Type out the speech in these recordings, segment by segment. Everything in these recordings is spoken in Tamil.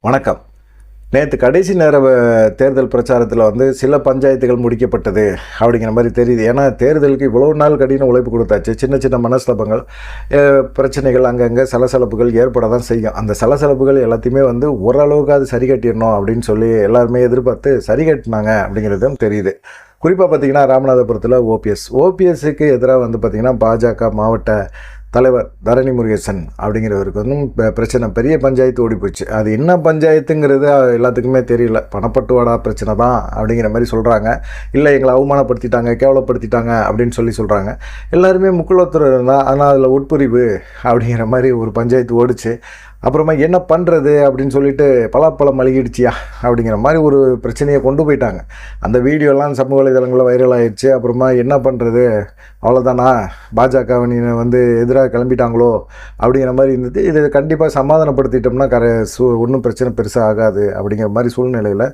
வணக்கம். நேற்று கடைசி நேர தேர்தல் பிரச்சாரத்தில் சில பஞ்சாயத்துகள் முடிக்கப்பட்டது அப்படிங்கிற மாதிரி தெரியுது. ஏன்னா தேர்தலுக்கு இவ்வளோ நாள் கடின உழைப்பு கொடுத்தாச்சு. சின்ன சின்ன மனஸ்தாபங்கள், பிரச்சனைகள், அங்கங்கே சலசலப்புகள் ஏற்பட தான் செய்யும். அந்த சலசலப்புகள் எல்லாத்தையுமே ஓரளவுக்கு அது சரி கட்டிடணும் அப்படின்னு சொல்லி எல்லாருமே எதிர்பார்த்து சரி கட்டினாங்க அப்படிங்கிறதும் தெரியுது. குறிப்பாக பார்த்திங்கன்னா ராமநாதபுரத்தில் ஓபிஎஸ்க்கு எதிராக பார்த்திங்கன்னா பாஜக மாவட்ட தலைவர் தரணி முருகேசன் அப்படிங்கிறவருக்கு பிரச்சனை, பெரிய பஞ்சாயத்து ஓடி போச்சு. அது என்ன பஞ்சாயத்துங்கிறது எல்லாத்துக்குமே தெரியல. பணப்பட்டுவாடா பிரச்சனை தான் அப்படிங்கிற மாதிரி சொல்கிறாங்க. இல்லை, எங்களை அவமானப்படுத்திட்டாங்க, கேவலப்படுத்திட்டாங்க அப்படின்னு சொல்கிறாங்க. எல்லாருமே முக்குளத்துறை இருந்தால், ஆனால் அதில் உட்பிரிவு அப்படிங்கிற மாதிரி ஒரு பஞ்சாயத்து ஓடிச்சு. அப்புறமா என்ன பண்ணுறது அப்படின்னு சொல்லிட்டு பலாப்பழம் மழுகிடுச்சியா அப்படிங்கிற மாதிரி ஒரு பிரச்சனையை கொண்டு போயிட்டாங்க. அந்த வீடியோலாம் சமூக வலைதளங்களில் வைரல் ஆகிடுச்சு. அப்புறமா என்ன பண்ணுறது, அவ்வளோதானா, பாஜகவினை எதிராக கிளம்பிட்டாங்களோ அப்படிங்கிற மாதிரி இருந்தது. இதை கண்டிப்பாக சமாதானப்படுத்திட்டோம்னா ஒன்றும் பிரச்சனை பெருசாக ஆகாது அப்படிங்கிற மாதிரி சூழ்நிலையில்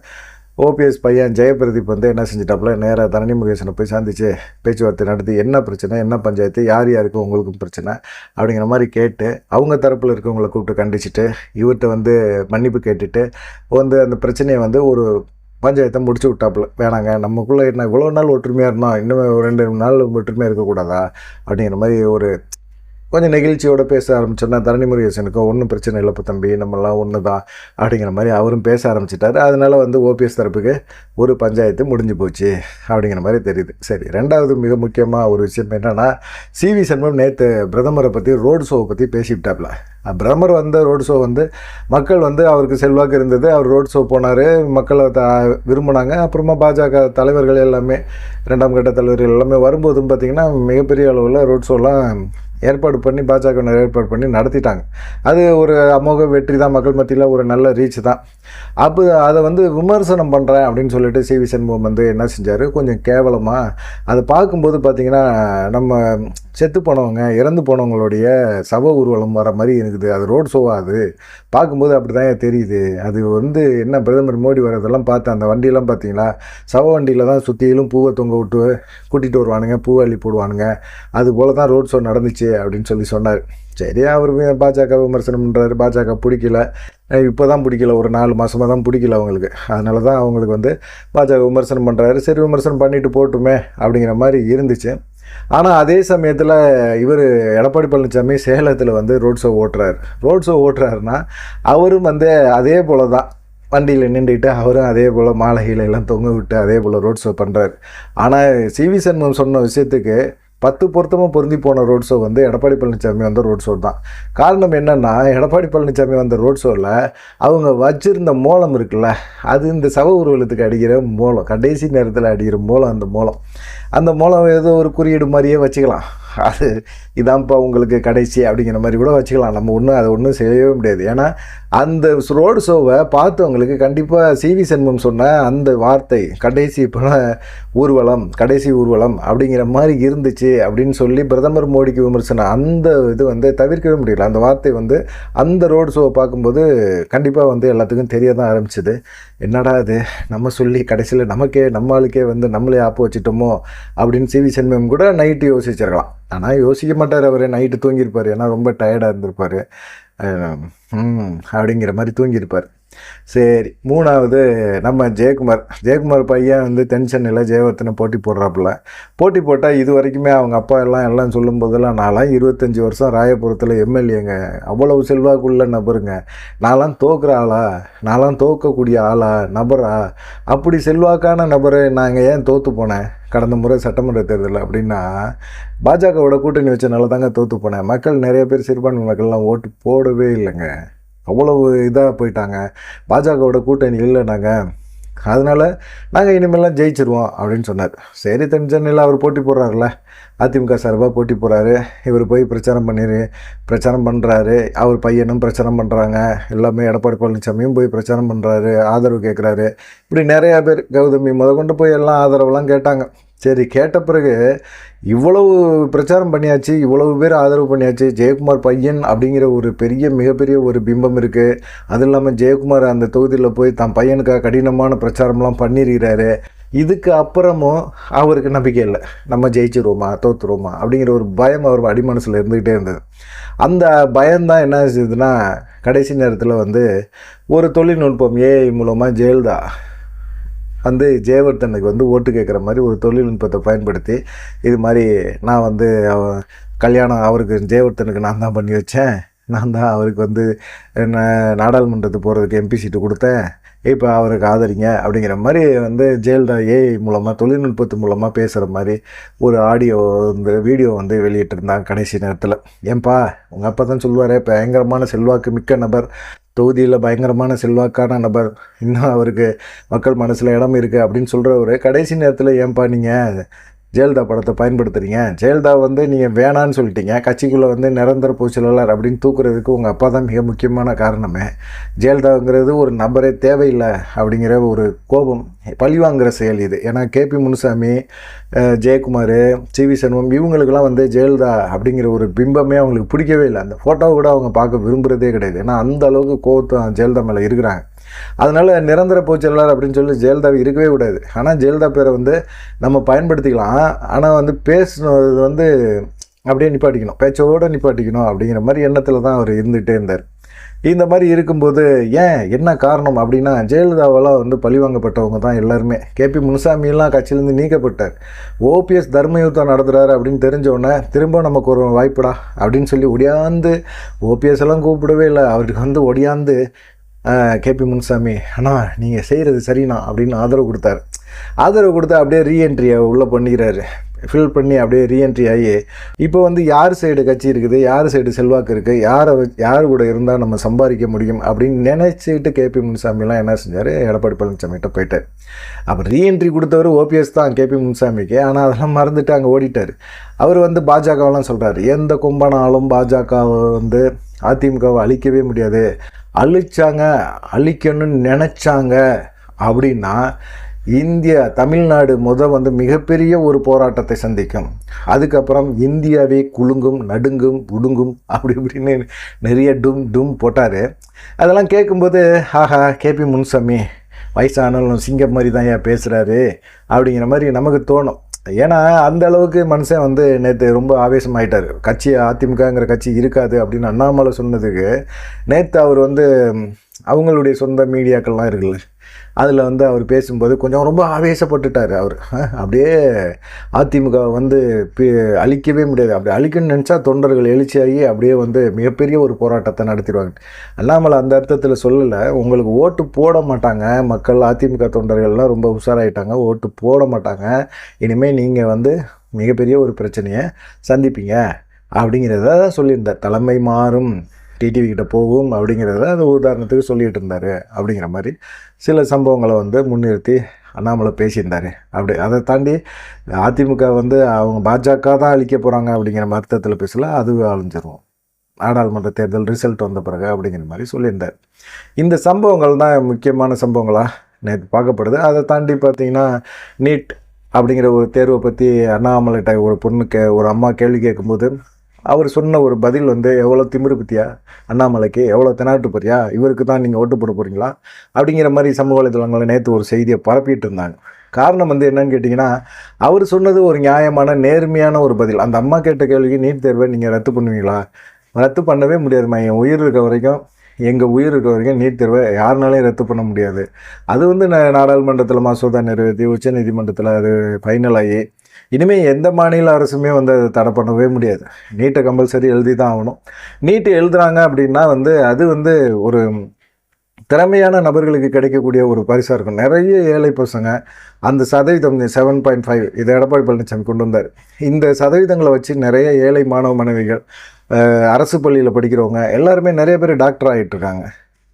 ஓபிஎஸ் பையன் ஜெயபிரதீப் என்ன செஞ்சிட்டாப்புல, நேராக தரணி முருகேசனை போய் சந்தித்து பேச்சுவார்த்தை நடத்தி என்ன பிரச்சனை, என்ன பஞ்சாயத்து, யார் யாருக்கும் உங்களுக்கும் பிரச்சனை அப்படிங்கிற மாதிரி கேட்டு அவங்க தரப்பில் இருக்கவங்களை கூப்பிட்டு கண்டிச்சுட்டு இவர்கிட்ட மன்னிப்பு கேட்டுட்டு அந்த பிரச்சனையை ஒரு பஞ்சாயத்தை முடிச்சு விட்டாப்புல. வேணாங்க, நமக்குள்ளே என்ன இவ்வளோ நாள் ஒற்றுமையாக இருந்தோம், இன்னும் 2 நாள் ஒற்றுமையாக இருக்கக்கூடாதா அப்படிங்கிற மாதிரி ஒரு கொஞ்சம் நெகிழ்ச்சியோடு பேச ஆரம்பிச்சோன்னா தரணி முருகேசனுக்கும் ஒன்றும் பிரச்சனை இல்லைப்பா தம்பி, நம்மளாம் ஒன்று தான் அப்படிங்கிற மாதிரி அவரும் பேச ஆரம்பிச்சிட்டாரு. அதனால் ஓபிஎஸ் தரப்புக்கு ஒரு பஞ்சாயத்து முடிஞ்சு போச்சு அப்படிங்கிற மாதிரி தெரியுது. சரி, ரெண்டாவது மிக முக்கியமாக ஒரு விஷயம் என்னென்னா, சிவி சண்முகம் நேற்று பிரதமரை பற்றி ரோடு ஷோவை பற்றி பேசிவிட்டாப்புல. பிரதமர் ரோடு ஷோ மக்கள் அவருக்கு செல்வாக்கு இருந்தது. அவர் ரோடு ஷோ போனார், மக்களை விரும்பினாங்க. அப்புறமா பாஜக தலைவர்கள் எல்லாமே, 2ஆம் கட்ட தலைவர்கள் எல்லாமே வரும்போதும் பார்த்திங்கன்னா மிகப்பெரிய அளவில் ரோட் ஷோலாம் ஏற்பாடு பண்ணி பாஜகவினர் ஏற்பாடு பண்ணி நடத்திட்டாங்க. அது ஒரு அமோக வெற்றி தான், மக்கள் மத்தியில் ஒரு நல்ல ரீச் தான். அப்போ அதை விமர்சனம் பண்ணுறேன் அப்படின்னு சொல்லிட்டு சிவி சண்முகம் என்ன செஞ்சார், கொஞ்சம் கேவலமாக அதை பார்க்கும்போது பார்த்திங்கன்னா நம்ம செத்து போனவங்க, இறந்து போனவங்களுடைய சவ ஊர்வலம் வர மாதிரி இருக்குது. அது ரோட் ஷோவாக அது பார்க்கும்போது அப்படி தான் தெரியுது. அது என்ன பிரதமர் மோடி வரதெல்லாம் பார்த்து அந்த வண்டியெல்லாம் பார்த்தீங்களா, சவ வண்டியில் தான் சுற்றிலும் பூவை தொங்க விட்டு கூட்டிகிட்டு வருவானுங்க, பூவள்ளி போடுவானுங்க. அது போல தான் ரோட் ஷோ நடந்துச்சு அப்படின்னு சொன்னார். சரி, அவர் பாஜக விமர்சனம் பண்ணுறாரு. பாஜக பிடிக்கல, இப்போ தான் பிடிக்கல, ஒரு 4 மாதமாக தான் பிடிக்கல அவங்களுக்கு. அதனால தான் அவங்களுக்கு பாஜக விமர்சனம் பண்ணுறாரு. சரி, விமர்சனம் பண்ணிட்டு போட்டுமே அப்படிங்கிற மாதிரி இருந்துச்சு. ஆனால் அதே சமயத்தில் இவர் எடப்பாடி பழனிசாமி சேலத்தில் ரோட் ஷோ ஓட்டுறாருன்னா அவரும் அதே போல் தான் வண்டியில் நின்றுட்டு அவரும் அதே போல் மாலைகளெல்லாம் தொங்க விட்டு அதே போல் ரோட் ஷோ பண்ணுறாரு. ஆனால் சிவி சண்முகம் சொன்ன விஷயத்துக்கு 10 பொருத்தமாக பொருந்தி போன road show Edappadi Palaniswami road show தான். காரணம் என்னென்னா, எடப்பாடி பழனிசாமி ரோட் ஷோவில் அவங்க வச்சிருந்த மோளம் இருக்குல்ல, அது இந்த சவ ஊர்வலத்துக்கு அடிக்கிற மோளம், கடைசி நேரத்தில் அடிக்கிற மோளம். அந்த மோளம் ஏதோ ஒரு குறியீடு மாதிரியே வச்சுக்கலாம். அது இதான்ப்பா உங்களுக்கு கடைசி அப்படிங்கிற மாதிரி கூட வச்சுக்கலாம். நம்ம அதை ஒன்றும் செய்யவே முடியாது. ஏன்னா அந்த ரோடு ஷோவை பார்த்தவங்களுக்கு கண்டிப்பாக சிவி சண்முகம் சொன்ன அந்த வார்த்தை கடைசி கடைசி ஊர்வலம் அப்படிங்கிற மாதிரி இருந்துச்சு அப்படின்னு சொல்லி பிரதமர் மோடிக்கு விமர்சனம், அந்த இது தவிர்க்கவே முடியல. அந்த வார்த்தை அந்த ரோடு ஷோவை பார்க்கும்போது கண்டிப்பாக எல்லாத்துக்கும் தெரிய தான் ஆரம்பிச்சிது. என்னடா அது, நம்ம சொல்லி கடைசியில் நம்ம ஆளுக்கே நம்மளே ஆப்பு வச்சுட்டோமோ அப்படின்னு சிவி சண்முகம் கூட நைட்டு யோசிச்சிருக்கலாம். ஆனால் யோசிக்க மாட்டார். அவர் நைட்டு தூங்கியிருப்பார். ஏன்னா ரொம்ப டயர்டாக இருந்திருப்பார். அப்படிங்கிற மாதிரி தூங்கியிருப்பார். சரி, மூணாவது நம்ம ஜெயக்குமார் பையன் தென்சென்னையில் ஜெயவர்த்தனை போட்டி போட்டால் இது வரைக்குமே அவங்க அப்பா எல்லாம் சொல்லும்போதெல்லாம், நான்லாம் 25 வருஷம் ராயபுரத்தில் எம்எல்ஏங்க, அவ்வளவு செல்வாக்குள்ள நபருங்க, நான்லாம் தோக்கக்கூடிய நபரா, அப்படி செல்வாக்கான நபரை நாங்கள் ஏன் தோற்று போனேன் கடந்த முறை சட்டமன்ற தேர்தலில் அப்படின்னா, பாஜகவோட கூட்டணி வச்சனால தாங்க தோற்று போனேன். மக்கள் நிறைய பேர், சிறுபான்மை மக்கள்லாம் ஓட்டு போடவே இல்லைங்க, அவ்வளவு இதாக போயிட்டாங்க. பாஜகவோட கூட்டணி இல்லை அதனால் நாங்கள் இனிமேலாம் ஜெயிச்சிருவோம் அப்படின்னு சொன்னார். சரி, தென்சென்னையில் அவர் போட்டி போடுறாருல, அதிமுக சார்பாக போட்டி போடுறாரு. இவர் போய் பிரச்சாரம் பண்ணுறாரு. அவர் பையனும் பிரச்சாரம் பண்ணுறாங்க. எல்லாமே எடப்பாடி பழனிசாமியும் போய் பிரச்சாரம் பண்ணுறாரு, ஆதரவு கேட்குறாரு. இப்படி நிறையா பேர், கௌதமி கொண்டு போய் எல்லாம் ஆதரவுலாம் கேட்டாங்க. சரி, கேட்ட பிறகு இவ்வளவு பிரச்சாரம் பண்ணியாச்சு, இவ்வளவு பேர் ஆதரவு பண்ணியாச்சு, ஜெயக்குமார் பையன் அப்படிங்கிற ஒரு மிகப்பெரிய ஒரு பிம்பம் இருக்குது. அது இல்லாமல் ஜெயக்குமார் அந்த தொகுதியில் போய் தான் பையனுக்காக கடினமான பிரச்சாரம்லாம் பண்ணியிருக்கிறாரு. இதுக்கு அப்புறமும் அவருக்கு நம்பிக்கை இல்லை, நம்ம ஜெயிச்சிருவோமா தோற்றுருவோமா அப்படிங்கிற ஒரு பயம் அவர் அடிமனசில் இருந்துக்கிட்டே இருந்தது. அந்த பயம்தான் என்ன செய்யுதுன்னா கடைசி நேரத்தில் வந்து ஒரு தொழில்நுட்பம் ஏஐ மூலமாக ஜெயலலிதா வந்து ஜெயவர்தனுக்கு வந்து ஓட்டு கேட்குற மாதிரி ஒரு தொழில்நுட்பத்தை பயன்படுத்தி இது மாதிரி நான் வந்து கல்யாணம் அவருக்கு ஜெயவர்தனுக்கு நான் தான் பண்ணி வச்சேன், நான் தான் அவருக்கு வந்து நாடாளுமன்றத்துக்கு போகிறதுக்கு எம்பி சீட்டு கொடுத்தேன், இப்போ அவருக்கு ஆதரிங்க அப்படிங்கிற மாதிரி வந்து ஜெயலலிதா ஏஐ மூலமாக தொழில்நுட்பத்து மூலமாக பேசுகிற மாதிரி ஒரு ஆடியோ வந்து வீடியோ வந்து வெளியிட்டிருந்தாங்க கடைசி நேரத்தில். ஏன்பா உங்கள் அப்பா தான் சொல்லுவார், பயங்கரமான செல்வாக்கு மிக்க நபர், தொகுதியில் பயங்கரமான செல்வாக்கான நபர், இன்னும் அவருக்கு மக்கள் மனசில் இடம் இருக்குது அப்படின்னு சொல்கிறவர் கடைசி நேரத்தில் ஏன்பா நீங்கள் ஜெயலலிதா படத்தை பயன்படுத்துகிறீங்க, ஜெயலலிதா வந்து நீங்கள் வேணான்னு சொல்லிட்டீங்க, கட்சிக்குள்ளே வந்து நிரந்தர பொதுச்செயலாளர் அப்படின்னு தூக்குறதுக்கு உங்கள் அப்பா தான் மிக முக்கியமான காரணமே, ஜெயலலிதாங்கிறது ஒரு நபரே தேவையில்லை அப்படிங்கிற ஒரு கோபம் பழிவாங்கிற செயல் இது. ஏன்னா கேபி முனுசாமி, ஜெயக்குமார், சிவி சண்முகம் இவங்களுக்கெல்லாம் வந்து ஜெயலலிதா அப்படிங்கிற ஒரு பிம்பமே அவங்களுக்கு பிடிக்கவே இல்லை, அந்த ஃபோட்டோவை கூட அவங்க பார்க்க விரும்புகிறதே கிடையாது. ஏன்னா அந்த அளவுக்கு கோபத்தை ஜெயலலிதா மேலே இருக்கிறாங்க. அதனால் நிரந்தர பொதுச்செயலாளர் அப்படின்னு சொல்லி ஜெயலலிதா இருக்கவே கூடாது. ஆனால் ஜெயலலிதா பேரை வந்து நம்ம பயன்படுத்திக்கலாம், ஆனால் வந்து பேசுனது வந்து அப்படியே நிப்பாட்டிக்கணும், பேச்சோடு நிப்பாட்டிக்கணும் அப்படிங்கிற மாதிரி எண்ணத்தில் தான் அவர் இருந்துகிட்டே இருந்தார். இந்த மாதிரி இருக்கும்போது என்ன காரணம் அப்படின்னா ஜெயலலிதாவெல்லாம் வந்து பழிவாங்கப்பட்டவங்க தான் எல்லாருமே. கேபி முனுசாமியெல்லாம் கட்சியிலேருந்து நீக்கப்பட்டார். ஓபிஎஸ் தர்மயுத்தம் நடத்துகிறாரு அப்படின்னு தெரிஞ்சோடனே திரும்ப நமக்கு ஒரு வாய்ப்புடா அப்படின்னு சொல்லி ஒடியாந்து, ஓபிஎஸ் எல்லாம் கூப்பிடவே இல்லை, அவருக்கு வந்து ஒடியாந்து கேபி முனுசாமி அண்ணா நீங்கள் செய்கிறது சரிண்ணா அப்படின்னு ஆதரவு கொடுத்தாரு. ஆதரவு கொடுத்து அப்படியே ரீஎன்ட்ரியை உள்ளே பண்ணிக்கிறாரு, ஃபில் பண்ணி அப்படியே ரீஎன்ட்ரி ஆகி இப்போ வந்து யார் சைடு கட்சி இருக்குது, யார் சைடு செல்வாக்கு இருக்குது, யார் கூட இருந்தால் நம்ம சம்பாதிக்க முடியும் அப்படின்னு நினச்சிக்கிட்டு கேபி முனுசாமிலாம் என்ன செஞ்சார், எடப்பாடி பழனிசாமிகிட்ட போயிட்டார். அப்போ ரீஎன்ட்ரி கொடுத்தவர் ஓபிஎஸ் தான் கேபி முனுசாமிக்கு, ஆனால் அதெல்லாம் மறந்துட்டு அங்கே ஓடிட்டார். அவர் வந்து பாஜகவெல்லாம் சொல்கிறார், எந்த கும்பனாலும் பாஜகவை வந்து அதிமுகவை அழிக்கவே முடியாது, அழிச்சாங்க அழிக்கணும்னு நினச்சாங்க அப்படின்னா தமிழ்நாடு வந்து மிகப்பெரிய ஒரு போராட்டத்தை சந்திக்கும், அதுக்கப்புறம் இந்தியாவே குலுங்கும் நடுங்கும் உடுங்கும் அப்படி இப்படின்னு நிறைய டும் போட்டார். அதெல்லாம் கேட்கும்போது ஆஹா கேபி முனுசாமி வயசானாலும் சிங்கம் மாதிரி தான் ஏன் பேசுகிறாரு அப்படிங்கிற மாதிரி நமக்கு தோணும். ஏன்னா அந்த அளவுக்கு மனுஷன் வந்து நேற்று ரொம்ப ஆவேசமாயிட்டார். கட்சி அதிமுகங்கிற கட்சி இருக்காது அப்படின்னு அண்ணாமலை சொன்னதுக்கு நேற்று அவர் வந்து அவங்களுடைய சொந்த மீடியாக்கள்லாம் இருக்குல்ல, அதில் வந்து அவர் பேசும்போது கொஞ்சம் ரொம்ப ஆவேசப்பட்டுட்டார். அவர் அப்படியே அதிமுக வந்து அழிக்கவே முடியாது, அப்படி அழிக்கணும்னு நினச்சா தொண்டர்கள் எழுச்சியாகி அப்படியே வந்து மிகப்பெரிய ஒரு போராட்டத்தை நடத்திடுவாங்க. அண்ணாமலை அந்த அர்த்தத்தில் சொல்லலை, உங்களுக்கு ஓட்டு போட மாட்டாங்க மக்கள், அதிமுக தொண்டர்கள்லாம் ரொம்ப உஷாராயிட்டாங்க, ஓட்டு போட மாட்டாங்க, இனிமேல் நீங்கள் வந்து மிகப்பெரிய ஒரு பிரச்சனையை சந்திப்பீங்க அப்படிங்கிறத தான் சொல்லியிருந்தார். தலைமை மாறும், டிடிவி கிட்ட போகும் அப்படிங்கிறத அது உதாரணத்துக்கு சொல்லிகிட்டு இருந்தார். அப்படிங்கிற மாதிரி சில சம்பவங்களை வந்து முன்னிறுத்தி அண்ணாமலை பேசியிருந்தார். அப்படி அதை தாண்டி அதிமுக வந்து அவங்க பாஜக தான் அழிக்க போகிறாங்க அப்படிங்கிற அர்த்தத்தில் பேசல, அதுவே அழிஞ்சிரும் நாடாளுமன்ற தேர்தல் ரிசல்ட் வந்த பிறகு அப்படிங்கிற மாதிரி சொல்லியிருந்தார். இந்த சம்பவங்கள் தான் முக்கியமான சம்பவங்களாக நேற்று பார்க்கப்படுது. அதை தாண்டி பார்த்திங்கன்னா நீட் அப்படிங்கிற ஒரு தேர்வை பற்றி அண்ணாமலைகிட்ட ஒரு அம்மா கேள்வி கேட்கும்போது அவர் சொன்ன ஒரு பதில் வந்து எவ்வளோ திமிரு பற்றியா அண்ணாமலைக்கு, எவ்வளோ தெனாட்டு பற்றியா, இவருக்கு தான் நீங்கள் ஓட்டு போட போகிறீங்களா அப்படிங்கிற மாதிரி சமூக வலைதளங்களில் நேற்று ஒரு செய்தியை பரப்பிட்டு இருந்தாங்க. காரணம் வந்து என்னன்னு கேட்டிங்கன்னா, அவர் சொன்னது ஒரு நியாயமான நேர்மையான ஒரு பதில். அந்த அம்மா கேட்ட கேள்விக்கு நீட் தேர்வை நீங்கள் ரத்து பண்ணுவீங்களா, ரத்து பண்ணவே முடியாதுமா, என் உயிர் இருக்க வரைக்கும், எங்கள் உயிர் இருக்க வரைக்கும் நீட் தேர்வை யாருனாலையும் ரத்து பண்ண முடியாது. அது வந்து நாடாளுமன்றத்தில் மசோதா நிறைவேற்றி உச்சநீதிமன்றத்தில் அது ஃபைனல் ஆகி இனிமேல் எந்த மாநில அரசுமே வந்து அதை தடை பண்ணவே முடியாது. நீட்டை கம்பல்சரி எழுதி தான் ஆகணும். நீட்டு எழுதுகிறாங்க அப்படின்னா வந்து அது வந்து ஒரு திறமையான நபர்களுக்கு கிடைக்கக்கூடிய ஒரு பரிசாக இருக்கும். நிறைய ஏழை பசங்க அந்த சதவீதம் 7.5 இதை எடப்பாடி பழனிசாமி கொண்டு வந்தார். இந்த சதவீதங்களை வச்சு நிறைய ஏழை மாணவ மாணவிகள், அரசு பள்ளியில் படிக்கிறவங்க எல்லாருமே நிறைய பேர் டாக்டர் ஆகிட்டுருக்காங்க.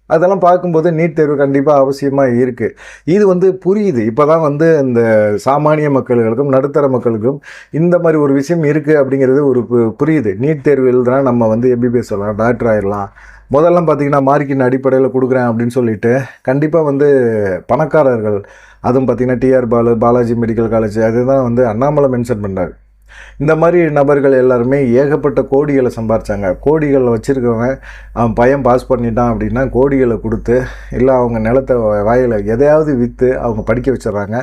அதெல்லாம் பார்க்கும்போது நீட் தேர்வு கண்டிப்பாக அவசியமாக இருக்குது. இது வந்து புரியுது, இப்போ தான் வந்து இந்த சாமானிய மக்களுக்கும் நடுத்தர மக்களுக்கும் இந்த மாதிரி ஒரு விஷயம் இருக்குது அப்படிங்கிறது ஒரு புரியுது. நீட் தேர்வு எழுதுனா நம்ம வந்து எம்பிபிஎஸ் சொல்லலாம், டாக்டர் ஆகிடலாம். முதல்லாம் பார்த்திங்கன்னா மார்க்கின் அடிப்படையில் கொடுக்குறேன் அப்படின்னு சொல்லிட்டு கண்டிப்பாக வந்து பணக்காரர்கள், அதுவும் பார்த்திங்கன்னா டிஆர் பாலாஜி மெடிக்கல் காலேஜ் அதுதான் வந்து அண்ணாமலை மென்ஷன் பண்ணார். இந்த மாதிரி நபர்கள் எல்லாருமே ஏகப்பட்ட கோடிகளை சம்பாரிச்சாங்க. கோடிகள் வச்சுருக்கவன் அவன் பையன் பாஸ் பண்ணிட்டான் அப்படின்னா கோடிகளை கொடுத்து, இல்லை அவங்க நிலத்தை வாயில் எதையாவது விற்று அவங்க படிக்க வச்சிடறாங்க.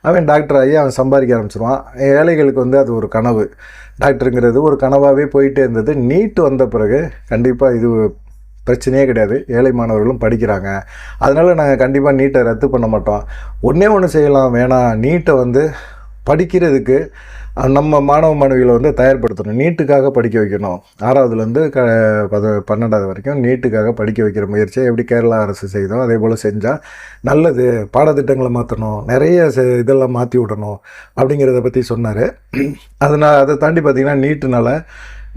அவன் டாக்டர் ஆகி அவன் சம்பாதிக்க ஆரம்பிச்சிருவான். ஏழைகளுக்கு வந்து அது ஒரு கனவு. டாக்டருங்கிறது ஒரு கனவாகவே போயிட்டே இருந்தது. நீட் வந்த பிறகு கண்டிப்பாக இது பிரச்சனையே கிடையாது. ஏழை மாணவர்களும் படிக்கிறாங்க. அதனால் நாங்கள் கண்டிப்பாக நீட்டை ரத்து பண்ண மாட்டோம். ஒன்றே ஒன்று செய்யலாம், வேணாம், நீட்டை வந்து படிக்கிறதுக்கு நம்ம மாணவ மாணவிகளை வந்து தயார்படுத்தணும். நீட்டுக்காக படிக்க வைக்கணும். 6வதுலேருந்து 12வது வரைக்கும் நீட்டுக்காக படிக்க வைக்கிற முயற்சியை எப்படி கேரளா அரசு செய்தோம் அதே போல் செஞ்சால் நல்லது. பாடத்திட்டங்களை மாற்றணும், நிறைய இதெல்லாம் மாற்றி விடணும் அப்படிங்கிறத பற்றி சொன்னார். அதை தாண்டி பார்த்திங்கன்னா நீட்டுனால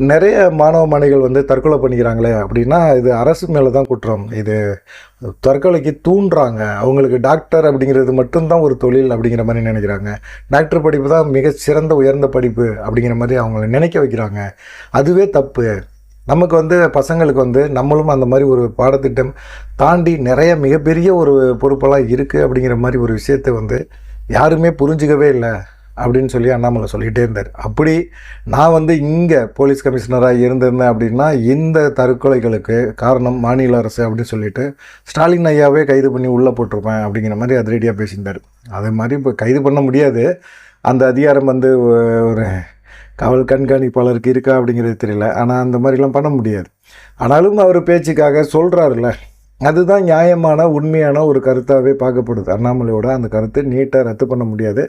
நிறைய மாணவ மாணவிகள் வந்து தற்கொலை பண்ணிக்கிறாங்களே அப்படின்னா இது அரசு மேலே தான் குற்றம். இது தற்கொலைக்கு தூண்டுறாங்க. அவங்களுக்கு டாக்டர் அப்படிங்கிறது மட்டும்தான் ஒரு தொழில் அப்படிங்கிற மாதிரி நினைக்கிறாங்க. டாக்டர் படிப்பு தான் மிக சிறந்த உயர்ந்த படிப்பு அப்படிங்கிற மாதிரி அவங்கள நினைக்க வைக்கிறாங்க. அதுவே தப்பு. நமக்கு வந்து பசங்களுக்கு வந்து நம்மளும் அந்த மாதிரி ஒரு பாடத்திட்டம் தாண்டி நிறைய மிகப்பெரிய ஒரு பொறுப்பெல்லாம் இருக்குது அப்படிங்கிற மாதிரி ஒரு விஷயத்தை வந்து யாருமே புரிஞ்சிக்கவே இல்லை அப்படின்னு சொல்லி அண்ணாமலை சொல்லிகிட்டே இருந்தார். அப்படி நான் வந்து இங்கே போலீஸ் கமிஷனராக இருந்திருந்தேன் அப்படின்னா இந்த தற்கொலைகளுக்கு காரணம் மாநில அரசு அப்படின்னு சொல்லிட்டு ஸ்டாலின் ஐயாவே கைது பண்ணி உள்ளே போட்டிருப்பேன் அப்படிங்கிற மாதிரி அதிரடியாக பேசியிருந்தார். அதே மாதிரி இப்போ கைது பண்ண முடியாது. அந்த அதிகாரம் வந்து ஒரு காவல் கண்காணிப்பாளருக்கு இருக்கா அப்படிங்கிறது தெரியல. ஆனால் அந்த மாதிரிலாம் பண்ண முடியாது. ஆனாலும் அவர் பேச்சுக்காக சொல்கிறாருல்ல, அதுதான் நியாயமான உண்மையான ஒரு கருத்தாகவே பார்க்கப்படுது. அண்ணாமலையோட அந்த கருத்து நீட்டை ரத்து பண்ண முடியாது.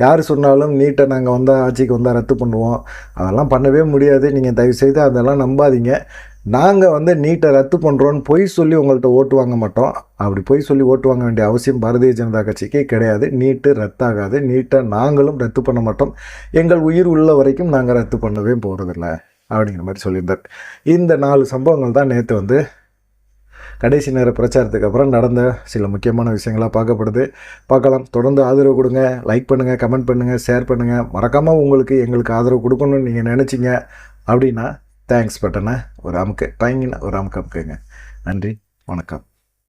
யார் சொன்னாலும் நீட்டை நாங்கள் வந்தால் ஆட்சிக்கு வந்தால் ரத்து பண்ணுவோம், அதெல்லாம் பண்ணவே முடியாது, நீங்கள் தயவுசெய்து அதெல்லாம் நம்பாதீங்க. நாங்கள் வந்து நீட்டை ரத்து பண்ணுறோன்னு பொய் சொல்லி உங்கள்கிட்ட ஓட்டு வாங்க மாட்டோம். அப்படி பொய் சொல்லி ஓட்டு வாங்க வேண்டிய அவசியம் பாரதிய ஜனதா கட்சிக்கே கிடையாது. நீட்டு ரத்தாகாது. நீட்டை நாங்களும் ரத்து பண்ண மாட்டோம். எங்கள் உயிர் உள்ள வரைக்கும் நாங்கள் ரத்து பண்ணவே போகிறதில்ல அப்படிங்கிற மாதிரி சொல்லியிருந்தார். இந்த 4 சம்பவங்கள் தான் நேற்று வந்து கடைசி நேர பிரச்சாரத்துக்கு அப்புறம் நடந்த சில முக்கியமான விஷயங்களாக பார்க்கலாம். தொடர்ந்து ஆதரவு கொடுங்க, லைக் பண்ணுங்கள், கமெண்ட் பண்ணுங்கள், ஷேர் பண்ணுங்கள். மறக்காமல் உங்களுக்கு எங்களுக்கு ஆதரவு கொடுக்கணும்னு நீங்கள் நினச்சிங்க அப்படின்னா தேங்க்ஸ் பட்டனை ஒரு அமுக்கு டைங்கின ஒரு அமுக்கு அமுக்குங்க. நன்றி, வணக்கம்.